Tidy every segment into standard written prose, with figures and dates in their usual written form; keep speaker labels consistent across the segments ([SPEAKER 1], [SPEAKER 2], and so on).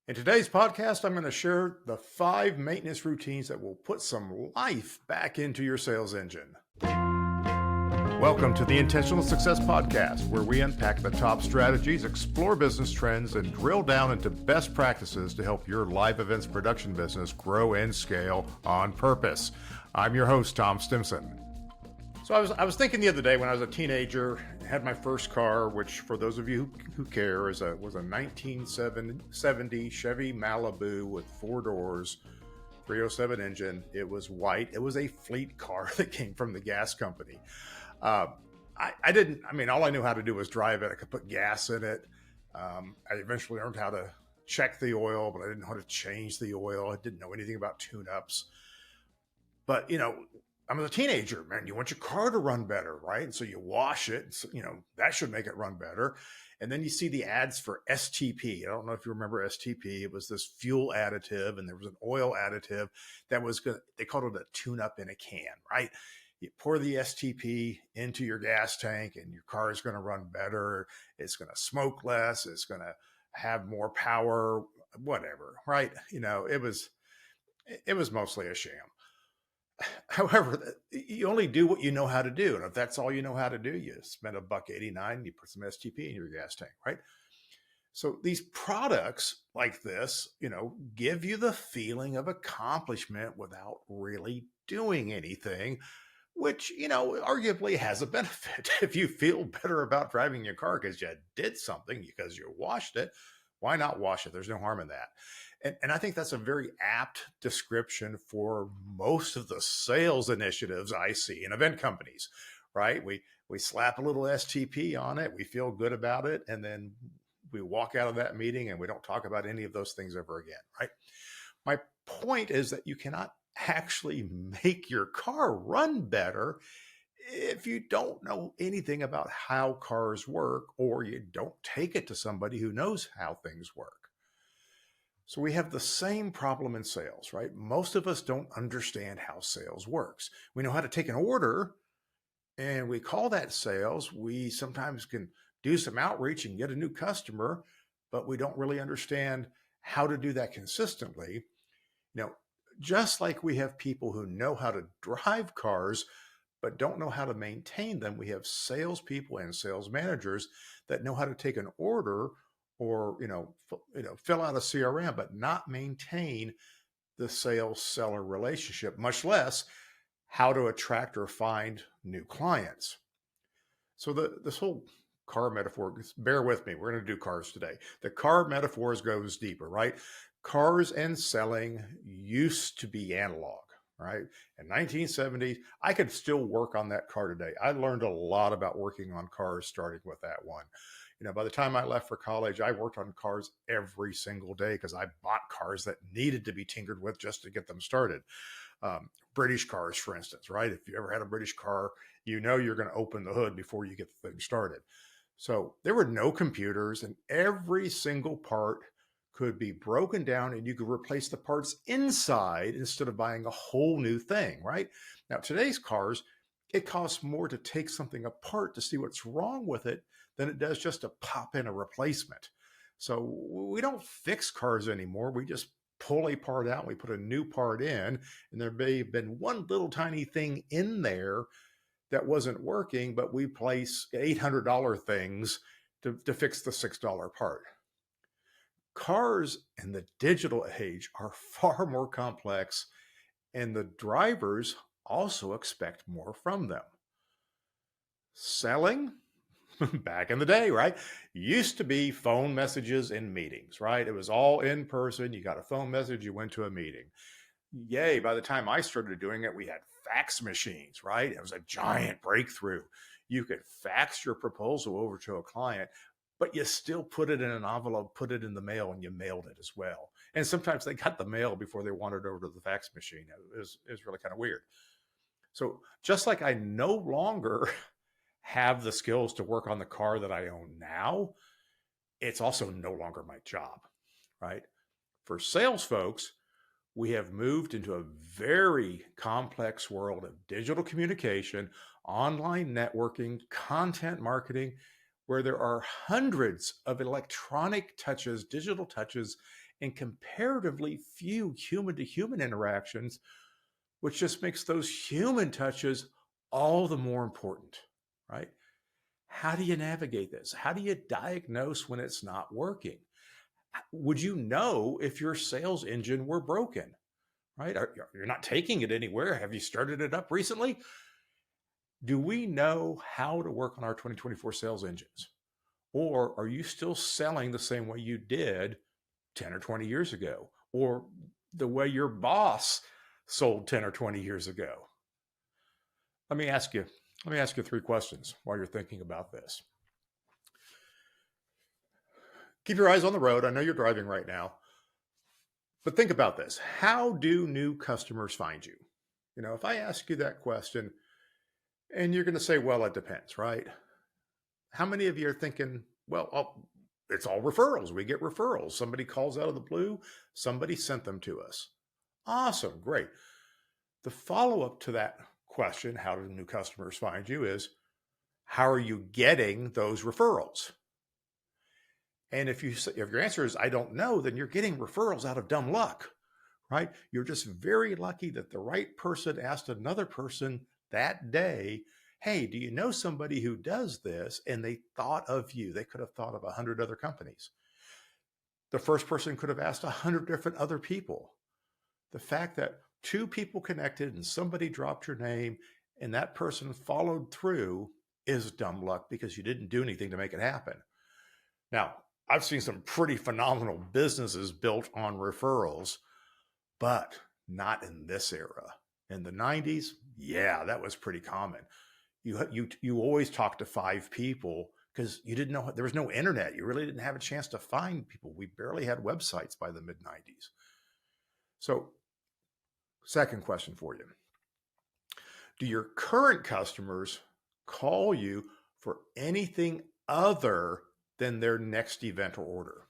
[SPEAKER 1] In today's podcast, I'm going to share the 5 maintenance routines that will put some life back into your sales engine. Welcome to the Intentional Success Podcast, where we unpack the top strategies, explore business trends, and drill down into best practices to help your live events production business grow and scale on purpose. I'm your host, Tom Stimson. So I was thinking the other day when I was a teenager, had my first car, which for those of you who care was a 1970 Chevy Malibu with 4 doors, 307 engine. It was white. It was a fleet car that came from the gas company. Uh, all I knew how to do was drive it. I could put gas in it. I eventually learned how to check the oil, but I didn't know how to change the oil. I didn't know anything about tune-ups. But, I'm a teenager, man. You want your car to run better, right? And so you wash it. So, that should make it run better. And then you see the ads for STP. I don't know if you remember STP. It was this fuel additive, and there was an oil additive that was good. They called it a tune-up in a can, right? You pour the STP into your gas tank, and your car is going to run better. It's going to smoke less. It's going to have more power, whatever, right? It was mostly a sham. However, you only do what you know how to do. And if that's all you know how to do, you spend $1.89, you put some STP in your gas tank, right? So these products like this, give you the feeling of accomplishment without really doing anything, which, arguably has a benefit. If you feel better about driving your car because you did something, because you washed it, why not wash it? There's no harm in that. And I think that's a very apt description for most of the sales initiatives I see in event companies, right? We slap a little STP on it, we feel good about it, and then we walk out of that meeting and we don't talk about any of those things ever again, right? My point is that you cannot actually make your car run better if you don't know anything about how cars work, or you don't take it to somebody who knows how things work. So we have the same problem in sales, right? Most of us don't understand how sales works. We know how to take an order and we call that sales. We sometimes can do some outreach and get a new customer, but we don't really understand how to do that consistently. Just like we have people who know how to drive cars, but don't know how to maintain them, we have salespeople and sales managers that know how to take an order or fill out a CRM, but not maintain the sales seller relationship, much less how to attract or find new clients. So this whole car metaphor, bear with me, we're going to do cars today. The car metaphors goes deeper, right? Cars and selling used to be analog, right? In 1970s, I could still work on that car today. I learned a lot about working on cars starting with that one. By the time I left for college, I worked on cars every single day because I bought cars that needed to be tinkered with just to get them started. British cars, for instance, right? If you ever had a British car, you're going to open the hood before you get the thing started. So there were no computers, and every single part could be broken down and you could replace the parts inside instead of buying a whole new thing, right? Now, today's cars, it costs more to take something apart to see what's wrong with it than it does just to pop in a replacement. So we don't fix cars anymore. We just pull a part out, we put a new part in, and there may have been one little tiny thing in there that wasn't working, but we place $800 things to fix the $6 part. Cars in the digital age are far more complex, and the drivers also expect more from them. Selling, back in the day, right, used to be phone messages and meetings, right? It was all in person. You got a phone message, you went to a meeting. Yay, by the time I started doing it, we had fax machines, right? It was a giant breakthrough. You could fax your proposal over to a client, but you still put it in an envelope, put it in the mail, and you mailed it as well. And sometimes they got the mail before they wandered over to the fax machine. It was really kind of weird. So just like I no longer have the skills to work on the car that I own now, it's also no longer my job, right? For sales folks, we have moved into a very complex world of digital communication, online networking, content marketing. where there are hundreds of electronic touches, digital touches, and comparatively few human to human interactions, which just makes those human touches all the more important, right? How do you navigate this? How do you diagnose when it's not working? Would you know if your sales engine were broken, right? You're not taking it anywhere. Have you started it up recently? Do we know how to work on our 2024 sales engines? Or are you still selling the same way you did 10 or 20 years ago, or the way your boss sold 10 or 20 years ago? Let me ask you 3 questions while you're thinking about this. Keep your eyes on the road. I know you're driving right now, but think about this. How do new customers find you? If I ask you that question and you're going to say, well, it depends, right? How many of you are thinking, well, it's all referrals. We get referrals. Somebody calls out of the blue. Somebody sent them to us. Awesome. Great. The follow-up to that question, how do new customers find you, is how are you getting those referrals? And if your answer is, I don't know, then you're getting referrals out of dumb luck, right? You're just very lucky that the right person asked another person that day, hey, do you know somebody who does this? And they thought of you. They could have thought of 100 other companies. The first person could have asked 100 different other people. The fact that 2 people connected and somebody dropped your name and that person followed through is dumb luck because you didn't do anything to make it happen. Now, I've seen some pretty phenomenal businesses built on referrals, but not in this era. In the 90s, yeah, that was pretty common. You always talked to 5 people because you didn't know, there was no internet. You really didn't have a chance to find people. We barely had websites by the mid-90s. So, second question for you. Do your current customers call you for anything other than their next event or order?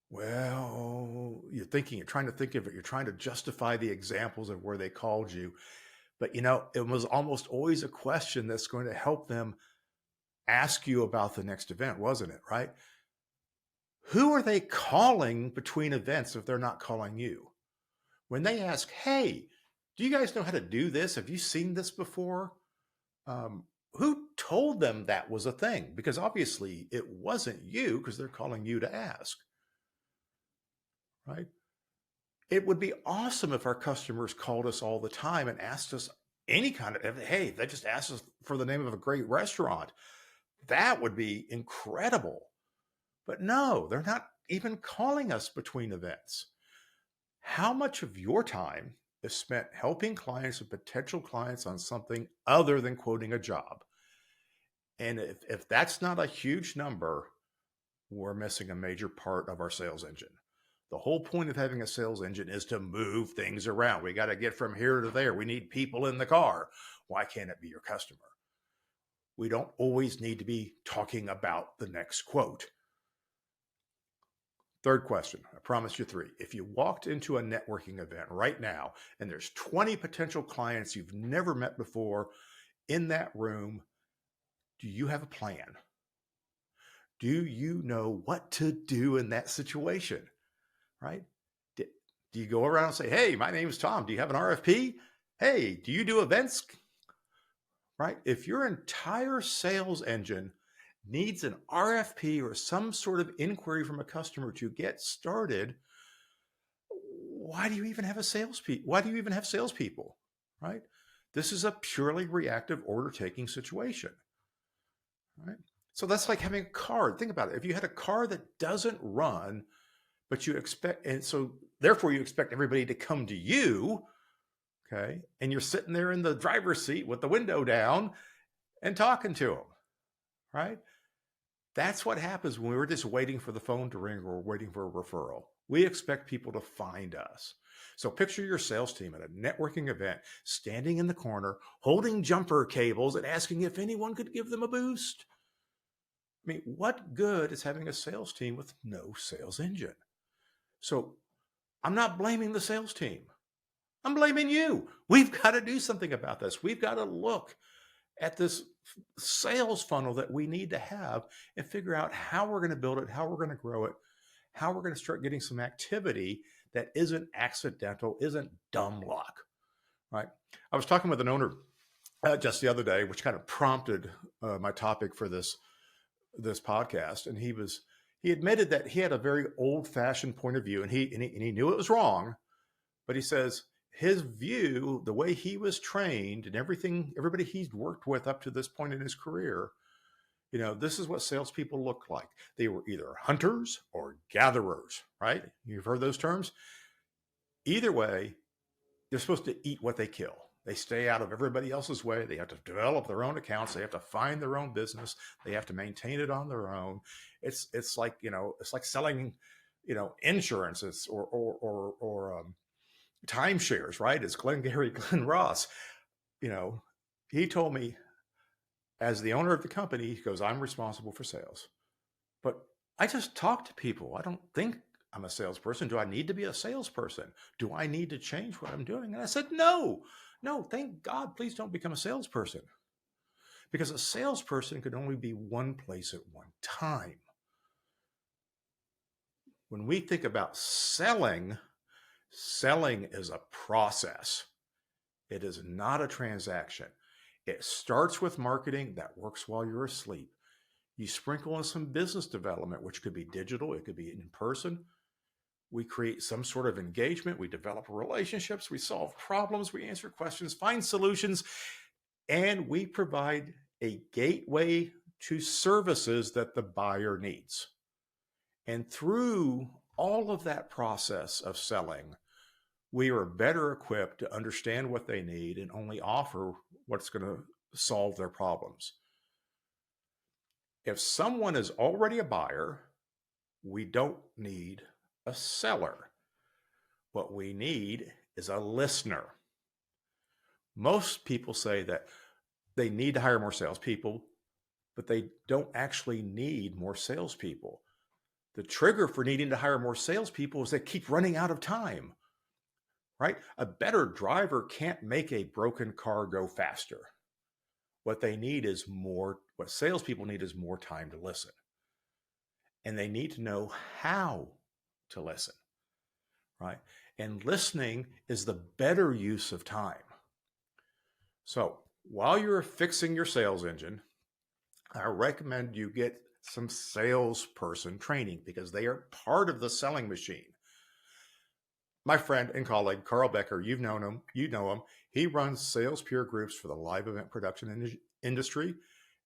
[SPEAKER 1] Well, you're trying to think of it. You're trying to justify the examples of where they called you. But it was almost always a question that's going to help them ask you about the next event, wasn't it? Right? Who are they calling between events if they're not calling you? When they ask, hey, do you guys know how to do this? Have you seen this before? Who told them that was a thing? Because obviously it wasn't you, because they're calling you to ask, right? It would be awesome if our customers called us all the time and asked us any kind of, hey, they just asked us for the name of a great restaurant. That would be incredible. But no, they're not even calling us between events. How much of your time is spent helping clients and potential clients on something other than quoting a job? And if that's not a huge number, we're missing a major part of our sales engine. The whole point of having a sales engine is to move things around. We got to get from here to there. We need people in the car. Why can't it be your customer? We don't always need to be talking about the next quote. Third question, I promised you 3. If you walked into a networking event right now and there's 20 potential clients you've never met before in that room, do you have a plan? Do you know what to do in that situation, right? Do you go around and say, hey, my name's Tom. Do you have an RFP? Hey, do you do events? Right? If your entire sales engine needs an RFP or some sort of inquiry from a customer to get started, why do you even have salespeople, right? This is a purely reactive order-taking situation, right? So that's like having a car. Think about it. If you had a car that doesn't run, but you expect, and so therefore you expect everybody to come to you, okay, and you're sitting there in the driver's seat with the window down and talking to them, right? That's what happens when we're just waiting for the phone to ring or waiting for a referral. We expect people to find us. So picture your sales team at a networking event, standing in the corner, holding jumper cables and asking if anyone could give them a boost. I mean, what good is having a sales team with no sales engine? So I'm not blaming the sales team. I'm blaming you. We've got to do something about this. We've got to look at this sales funnel that we need to have and figure out how we're going to build it, how we're going to grow it, how we're going to start getting some activity that isn't accidental, isn't dumb luck, right? I was talking with an owner just the other day, which kind of prompted my topic for this podcast, and he admitted that he had a very old-fashioned point of view, and he knew it was wrong, but he says his view, the way he was trained, and everybody he's worked with up to this point in his career, this is what salespeople look like. They were either hunters or gatherers, right? You've heard those terms. Either way, they're supposed to eat what they kill. They stay out of everybody else's way. They have to develop their own accounts. They have to find their own business. They have to maintain it on their own. It's like, it's like selling, insurances or timeshares, right? It's Glenn Ross. He told me, as the owner of the company, he goes, I'm responsible for sales. But I just talk to people. I don't think I'm a salesperson. Do I need to be a salesperson? Do I need to change what I'm doing? And I said, no, thank God, please don't become a salesperson. Because a salesperson could only be one place at one time. When we think about selling is a process. It is not a transaction. It starts with marketing that works while you're asleep. You sprinkle in some business development, which could be digital, it could be in person. We create some sort of engagement. We develop relationships. We solve problems. We answer questions, find solutions, and we provide a gateway to services that the buyer needs. And through all of that process of selling, we are better equipped to understand what they need and only offer what's going to solve their problems. If someone is already a buyer, we don't need a seller. What we need is a listener. Most people say that they need to hire more salespeople, but they don't actually need more salespeople. The trigger for needing to hire more salespeople is they keep running out of time, right? A better driver can't make a broken car go faster. What salespeople need is more time to listen. And they need to know how to listen, right? And listening is the better use of time. So while you're fixing your sales engine, I recommend you get some salesperson training because they are part of the selling machine. My friend and colleague, Carl Becker, you know him. He runs sales peer groups for the live event production industry,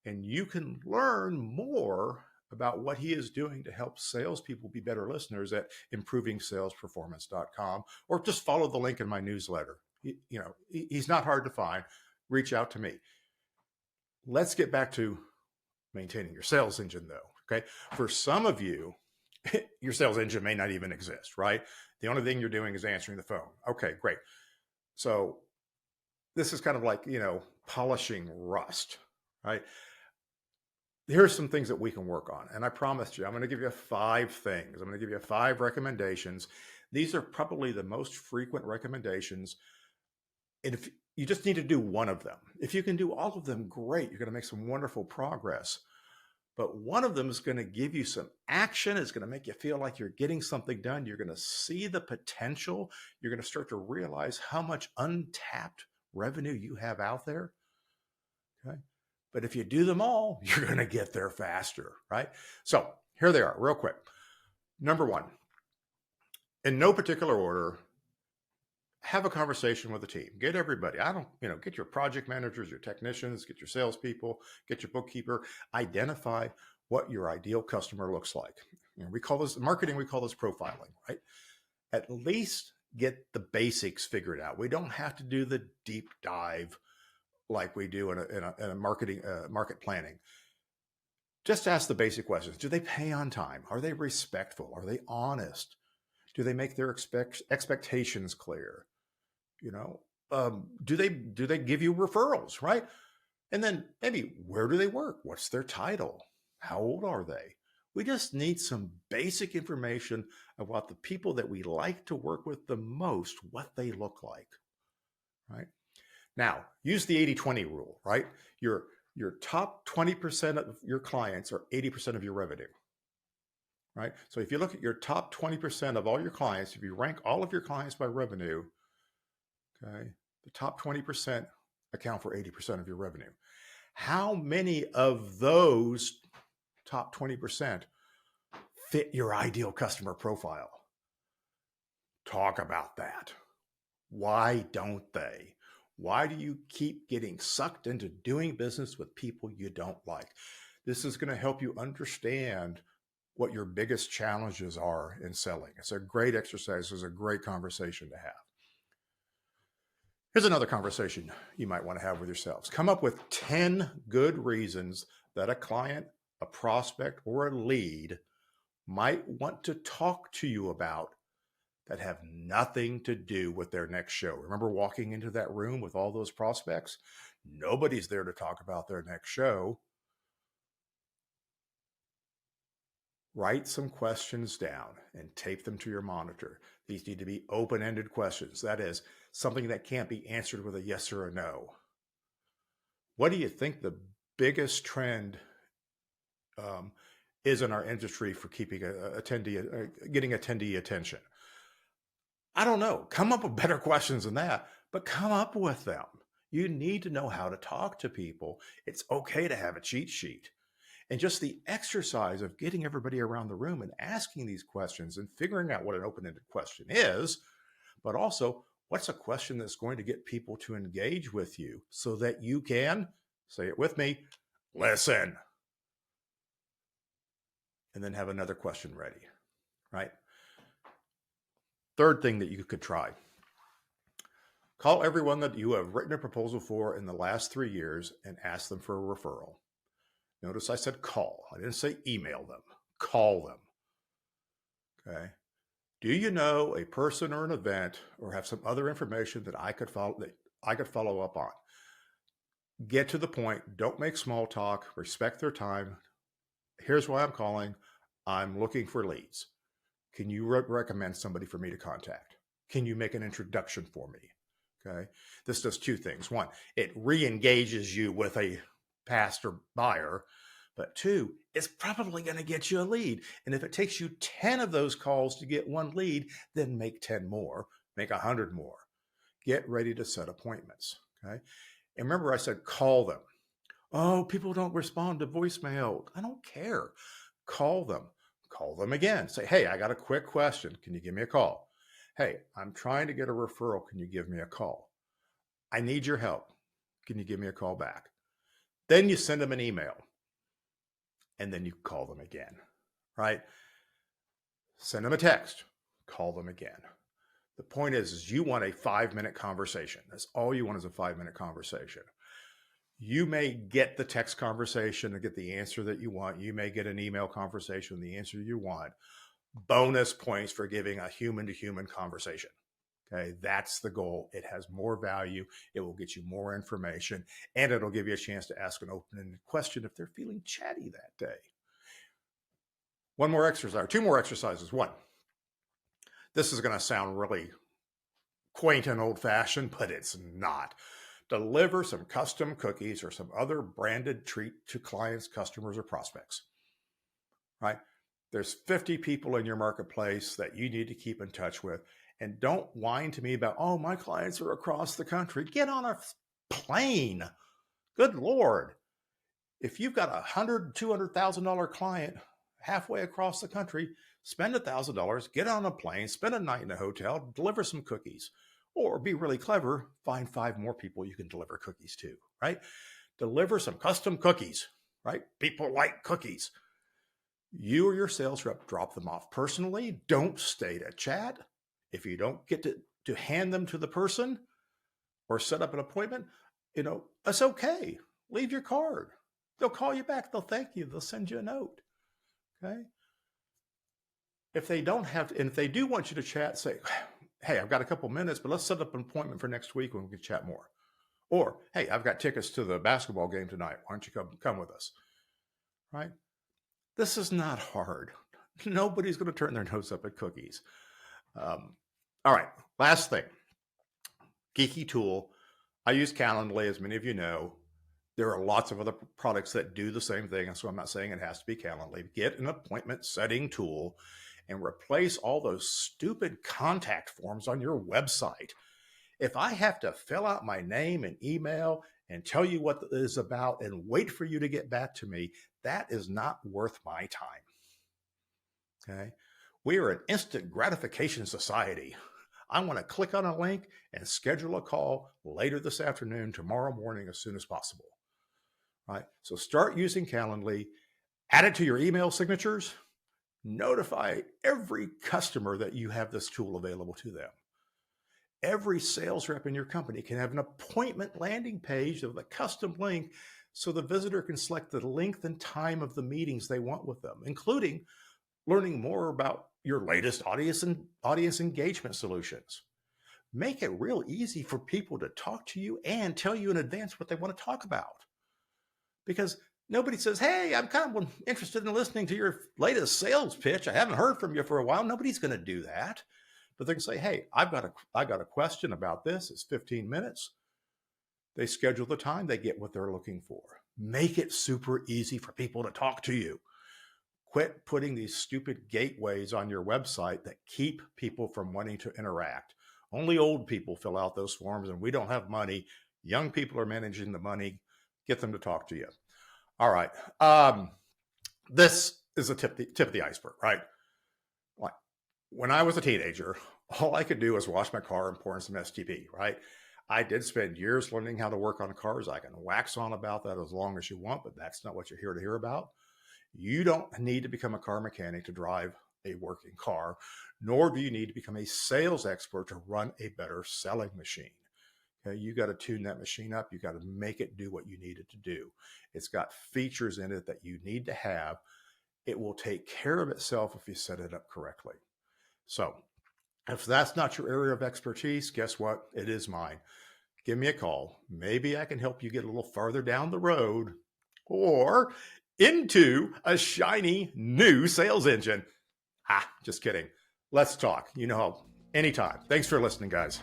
[SPEAKER 1] and you can learn more about what he is doing to help salespeople be better listeners at improvingsalesperformance.com, or just follow the link in my newsletter. He's not hard to find. Reach out to me. Let's get back to maintaining your sales engine, though. Okay. For some of you, your sales engine may not even exist, right? The only thing you're doing is answering the phone. Okay, great. So this is kind of like, polishing rust, right? Here's some things that we can work on. And I promised you, I'm going to give you 5 things. I'm going to give you 5 recommendations. These are probably the most frequent recommendations. And if you just need to do one of them, if you can do all of them, great. You're going to make some wonderful progress. But one of them is going to give you some action. It's going to make you feel like you're getting something done. You're going to see the potential. You're going to start to realize how much untapped revenue you have out there. Okay. But if you do them all, you're going to get there faster, right? So here they are real quick. Number 1, in no particular order, have a conversation with the team. Get everybody. Get your project managers, your technicians, get your salespeople, get your bookkeeper. Identify what your ideal customer looks like. We call this marketing. We call this profiling, right? At least get the basics figured out. We don't have to do the deep dive like we do in a market planning. Just ask the basic questions. Do they pay on time? Are they respectful? Are they honest? Do they make their expectations clear? Do they give you referrals, right? And then maybe, where do they work? What's their title? How old are they? We just need some basic information about the people that we like to work with the most, what they look like, right? Now, use the 80-20 rule, right? Your top 20% of your clients are 80% of your revenue, right? So if you look at your top 20% of all your clients, if you rank all of your clients by revenue, okay, the top 20% account for 80% of your revenue. How many of those top 20% fit your ideal customer profile? Talk about that. Why don't they? Why do you keep getting sucked into doing business with people you don't like? This is going to help you understand what your biggest challenges are in selling. It's a great exercise. It's a great conversation to have. Here's another conversation you might want to have with yourselves. Come up with 10 good reasons that a client, a prospect, or a lead might want to talk to you about that have nothing to do with their next show. Remember walking into that room with all those prospects? Nobody's there to talk about their next show. Write some questions down and tape them to your monitor. These need to be open-ended questions. That is, something that can't be answered with a yes or a no. What do you think the biggest trend is in our industry for keeping getting attendee attention? I don't know. Come up with better questions than that, but come up with them. You need to know how to talk to people. It's okay to have a cheat sheet. And just the exercise of getting everybody around the room and asking these questions and figuring out what an open-ended question is, but also what's a question that's going to get people to engage with you so that you can, say it with me, listen. And then have another question ready, right? Third thing that you could try. Call everyone that you have written a proposal for in the last 3 years and ask them for a referral. Notice I said call. I didn't say email them. Call them. Okay. Do you know a person or an event or have some other information that I could follow up on? Get to the point. Don't make small talk. Respect their time. Here's why I'm calling. I'm looking for leads. Can you recommend somebody for me to contact? Can you make an introduction for me? Okay. This does two things. One, it re-engages you with a past or buyer, but two, it's probably going to get you a lead. And if it takes you 10 of those calls to get one lead, then make 10 more, make 100 more. Get ready to set appointments. Okay. And remember I said, call them. Oh, people don't respond to voicemail. I don't care. Call them. Call them again. Say, hey, I got a quick question. Can you give me a call? Hey, I'm trying to get a referral. Can you give me a call? I need your help. Can you give me a call back? Then you send them an email. And then you call them again, right? Send them a text. Call them again. The point is you want a 5-minute conversation. That's all you want is a 5-minute conversation. You may get the text conversation and get the answer that you want. You may get an email conversation and the answer you want. Bonus points for giving a human-to-human conversation. Okay, that's the goal. It has more value. It will get you more information, and it'll give you a chance to ask an open-ended question if they're feeling chatty that day. One more exercise, or two more exercises. One, this is going to sound really quaint and old-fashioned, but it's not. Deliver some custom cookies or some other branded treat to clients, customers, or prospects, right? There's 50 people in your marketplace that you need to keep in touch with. And don't whine to me about, oh, my clients are across the country. Get on a plane. Good Lord. If you've got $100,000, $200,000 client halfway across the country, spend $1,000, get on a plane, spend a night in a hotel, deliver some cookies. Or be really clever, find 5 more people you can deliver cookies to, right? Deliver some custom cookies, right? People like cookies. You or your sales rep drop them off personally. Don't stay to chat. If you don't get to hand them to the person or set up an appointment, it's okay. Leave your card. They'll call you back. They'll thank you. They'll send you a note. Okay. If they don't have, and if they do want you to chat, say, hey, I've got a couple minutes, but let's set up an appointment for next week when we can chat more. Or, hey, I've got tickets to the basketball game tonight. Why don't you come with us? Right? This is not hard. Nobody's going to turn their nose up at cookies. All right, last thing. Geeky tool. I use Calendly, as many of you know. There are lots of other products that do the same thing, and so I'm not saying it has to be Calendly. Get an appointment setting tool and replace all those stupid contact forms on your website. If I have to fill out my name and email and tell you what it is about and wait for you to get back to me, that is not worth my time. Okay? We are an instant gratification society. I want to click on a link and schedule a call later this afternoon, tomorrow morning, as soon as possible. Right? So start using Calendly, add it to your email signatures, notify every customer that you have this tool available to them. Every sales rep in your company can have an appointment landing page with a custom link so the visitor can select the length and time of the meetings they want with them, including learning more about your latest audience engagement solutions. Make it real easy for people to talk to you and tell you in advance what they want to talk about. Because nobody says, hey, I'm kind of interested in listening to your latest sales pitch. I haven't heard from you for a while. Nobody's going to do that. But they can say, hey, I got a question about this. It's 15 minutes. They schedule the time. They get what they're looking for. Make it super easy for people to talk to you. Quit putting these stupid gateways on your website that keep people from wanting to interact. Only old people fill out those forms, and we don't have money. Young people are managing the money. Get them to talk to you. All right. This is a tip of the iceberg, right? Like when I was a teenager, all I could do was wash my car and pour in some STP, right? I did spend years learning how to work on cars. I can wax on about that as long as you want, but that's not what you're here to hear about. You don't need to become a car mechanic to drive a working car, nor do you need to become a sales expert to run a better selling machine. Okay, you got to tune that machine up. You got to make it do what you need it to do. It's got features in it that you need to have. It will take care of itself if you set it up correctly. So if that's not your area of expertise, guess what? It is mine. Give me a call. Maybe I can help you get a little farther down the road or into a shiny new sales engine. Just kidding. Let's talk. You know, anytime. Thanks for listening, guys.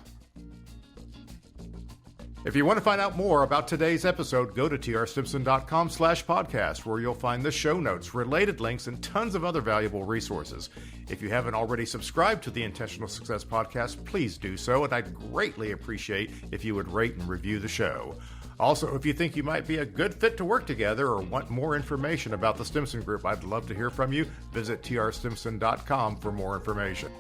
[SPEAKER 1] If you want to find out more about today's episode, go to trstimson.com/podcast, where you'll find the show notes, related links, and tons of other valuable resources. If you haven't already subscribed to the Intentional Success Podcast, please do so, and I'd greatly appreciate if you would rate and review the show. Also, if you think you might be a good fit to work together or want more information about the Stimson Group, I'd love to hear from you. Visit trstimson.com for more information.